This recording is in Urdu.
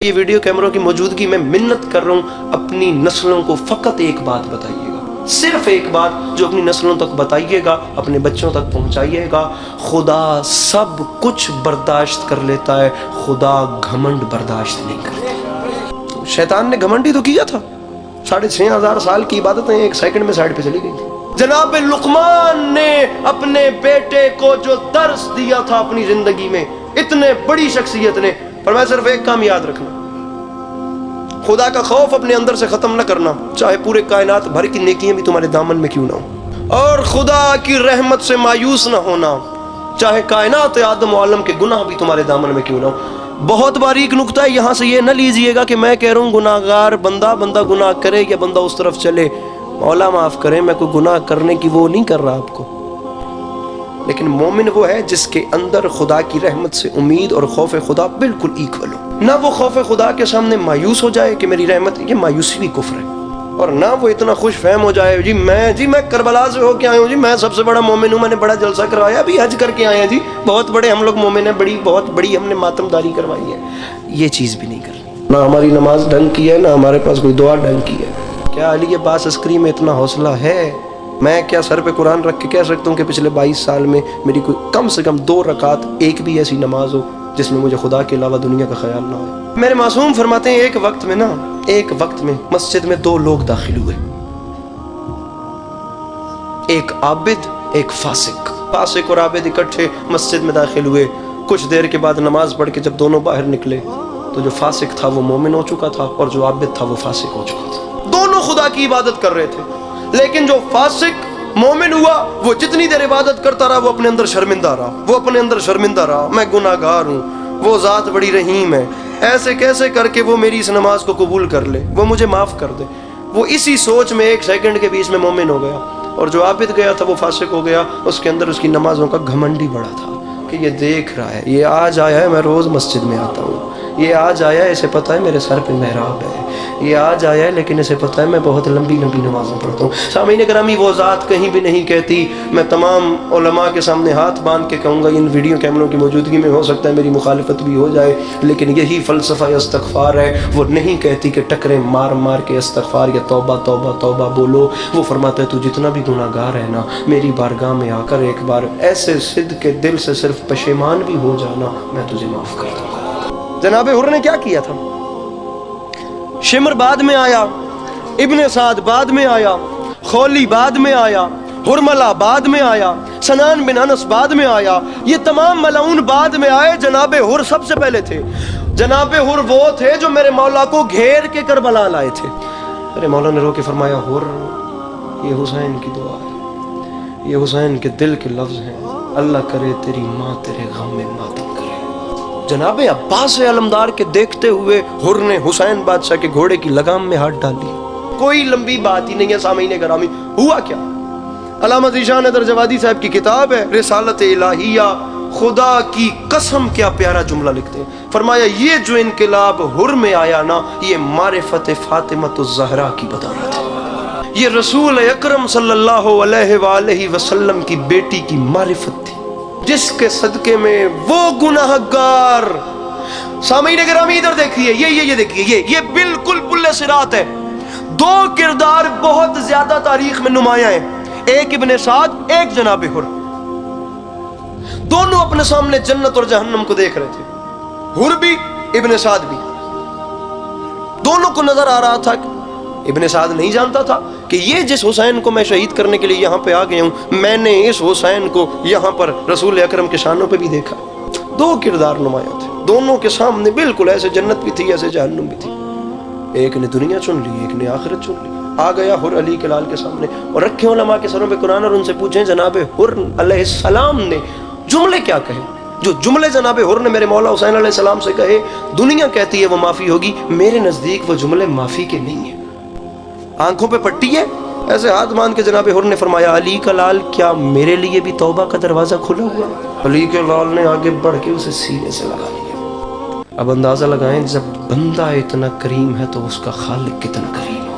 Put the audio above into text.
یہ ویڈیو کیمروں کی موجودگی میں منت کر رہا ہوں، اپنی نسلوں کو فقط ایک بات بتائیے گا، صرف ایک بات جو اپنی نسلوں تک بتائیے گا، اپنے بچوں تک پہنچائیے گا۔ خدا سب کچھ برداشت کر لیتا ہے، خدا گھمنڈ برداشت نہیں کرتا۔ شیطان نے گھمنڈ ہی تو کیا تھا، 6500 سال کی عبادتیں ایک سیکنڈ میں سائڈ پہ چلی گئی تھی۔ جناب لقمان نے اپنے بیٹے کو جو درس دیا تھا اپنی زندگی میں، اتنے بڑی شخصیت نے فرمایا صرف ایک کام یاد رکھنا، خدا کا خوف اپنے اندر سے ختم نہ کرنا، چاہے پورے کائنات بھر کی نیکیاں بھی تمہارے دامن میں کیوں نہ ہو، اور خدا کی رحمت سے مایوس نہ ہونا، چاہے کائنات آدم و عالم کے گناہ بھی تمہارے دامن میں کیوں نہ ہو۔ بہت باریک نکتہ ہے، یہاں سے یہ نہ لیجئے گا کہ میں کہہ رہا ہوں گناہگار بندہ گناہ کرے یا بندہ اس طرف چلے، مولا معاف کرے، میں کوئی گناہ کرنے کی وہ نہیں کر رہا آپ کو، لیکن مومن وہ ہے جس کے اندر خدا کی رحمت سے امید اور خوف خدا بالکل ایکول ہو، نہ وہ خوف خدا کے سامنے مایوس ہو جائے کہ میری رحمت، یہ مایوسی بھی کفر ہے، اور نہ وہ اتنا خوش فہم ہو جائے جی میں کربلا سے ہو کے آیا ہوں، جی میں سب سے بڑا مومن ہوں، میں نے بڑا جلسہ کروایا، ابھی حج کر کے آئے ہیں، جی بہت بڑے ہم لوگ مومن ہیں، بہت بڑی ہم نے ماتم داری کروائی ہے۔ یہ چیز بھی نہیں کرنی، نہ ہماری نماز ڈھنگ کی ہے، نہ ہمارے پاس کوئی دعا ڈھنگ کی ہے۔ کیا علی عباس عسکری میں اتنا حوصلہ ہے؟ میں کیا سر پہ قرآن رکھ کے کہہ سکتا ہوں کہ پچھلے 22 سال میں میری کوئی کم سے کم 2 رکعت ایک بھی ایسی نماز ہو جس میں مجھے خدا کے علاوہ دنیا کا خیال نہ ہو؟ میرے معصوم فرماتے ہیں ایک وقت میں مسجد میں 2 لوگ داخل ہوئے، ایک عابد ایک فاسق اور عابد اکٹھے مسجد میں داخل ہوئے۔ کچھ دیر کے بعد نماز پڑھ کے جب دونوں باہر نکلے تو جو فاسق تھا وہ مومن ہو چکا تھا اور جو عابد تھا وہ فاسق ہو چکا تھا۔ دونوں خدا کی عبادت کر رہے تھے، لیکن جو فاسق مومن ہوا وہ جتنی دیر عبادت کرتا رہا وہ اپنے اندر شرمندہ رہا، میں گناہگار ہوں، وہ ذات بڑی رحیم ہے، ایسے کیسے کر کے وہ میری اس نماز کو قبول کر لے، وہ مجھے معاف کر دے۔ وہ اسی سوچ میں 1 سیکنڈ کے بیچ میں مومن ہو گیا، اور جو عابد گیا تھا وہ فاسق ہو گیا۔ اس کے اندر اس کی نمازوں کا گھمنڈ ہی بڑا تھا کہ یہ دیکھ رہا ہے، یہ آج آیا ہے میں روز مسجد میں آتا ہوں، یہ آج آیا ہے اسے پتہ ہے میرے سر پہ محراب ہے، یہ آج آیا ہے لیکن اسے پتہ ہے میں بہت لمبی نمازیں پڑھتا ہوں۔ سامعین گرامی، وہ ذات کہیں بھی نہیں کہتی، میں تمام علماء کے سامنے ہاتھ باندھ کے کہوں گا، ان ویڈیو کیمروں کی موجودگی میں ہو سکتا ہے میری مخالفت بھی ہو جائے، لیکن یہی فلسفہ استغفار ہے۔ وہ نہیں کہتی کہ ٹکریں مار کے استغفار یا توبہ توبہ توبہ بولو، وہ فرماتا ہے تو جتنا بھی گناہگار ہے نا، میری بارگاہ میں آ کر ایک بار ایسے صدق کے دل سے صرف پشیمان بھی ہو جانا، میں تجھے معاف کر دوں گا۔ جناب حر نے کیا کیا تھا؟ شمر بعد میں آیا، ابن سعد بعد میں آیا، خولی بعد میں آیا، حرملہ بعد میں آیا، سنان بن انس بعد میں آیا، یہ تمام ملعون بعد میں آئے، جناب حر سب سے پہلے تھے۔ جناب حر وہ تھے جو میرے مولا کو گھیر کے کربلا لائے تھے۔ میرے مولا نے رو کے فرمایا، حر یہ حسین کی دعا ہے، یہ حسین کے دل کے لفظ ہیں، اللہ کرے تیری ماں تیرے غم میں ماتم کرے۔ جناب عباس علمدار کے دیکھتے ہوئے حر نے حسین بادشاہ کے گھوڑے کی لگام میں ہاتھ ڈال دیا۔ کوئی لمبی بات ہی نہیں ہے سامعین گرامی، ہوا کیا؟ علامہ ذیشان حیدر جوادی صاحب کی کتاب ہے رسالت الہیہ، خدا کی قسم کیا پیارا جملہ لکھتے ہیں، فرمایا یہ جو انقلاب حر میں آیا نا، یہ معرفت فاطمۃ الزہرا کی بدولت ہے، یہ رسول اکرم صلی اللہ علیہ وآلہ وسلم کی بیٹی کی معرفت تھی، جس کے صدقے میں وہ گناہگار، سامعین گرامی ادھر دیکھیے، یہ دیکھیے، یہ بالکل پل صراط ہے۔ 2 کردار بہت زیادہ تاریخ میں نمایاں ہیں، ایک ابن سعد، ایک جناب حر، دونوں اپنے سامنے جنت اور جہنم کو دیکھ رہے تھے، حر بھی ابن سعد بھی، دونوں کو نظر آ رہا تھا۔ ابن سعد نہیں جانتا تھا کہ یہ جس حسین کو میں شہید کرنے کے لیے یہاں پہ آ گیا ہوں، میں نے اس حسین کو یہاں پر رسول اکرم کے شانوں پہ بھی دیکھا۔ 2 کردار نمایاں تھے، دونوں کے سامنے بالکل ایسے جنت بھی تھی ایسے جہنم بھی تھی، ایک نے دنیا چن لی ایک نے آخرت چن لی۔ آ گیا حر علی کے لال کے سامنے اور رکھے علماء کے سروں پہ قرآن اور ان سے پوچھیں جناب حر علیہ السلام نے جملے کیا کہے، جو جملے جناب حر نے میرے مولا حسین علیہ السلام سے کہے، دنیا کہتی ہے وہ معافی ہوگی، میرے نزدیک وہ جملے معافی کے نہیں ہیں۔ آنکھوں پہ پٹی ہے، ایسے ہاتھ باندھ کے جناب حر نے فرمایا، علی کا لال کیا میرے لیے بھی توبہ کا دروازہ کھلا ہوا؟ علی کے لال نے آگے بڑھ کے اسے سینے سے لگا لیا۔ اب اندازہ لگائیں جب بندہ اتنا کریم ہے تو اس کا خالق کتنا کریم ہے۔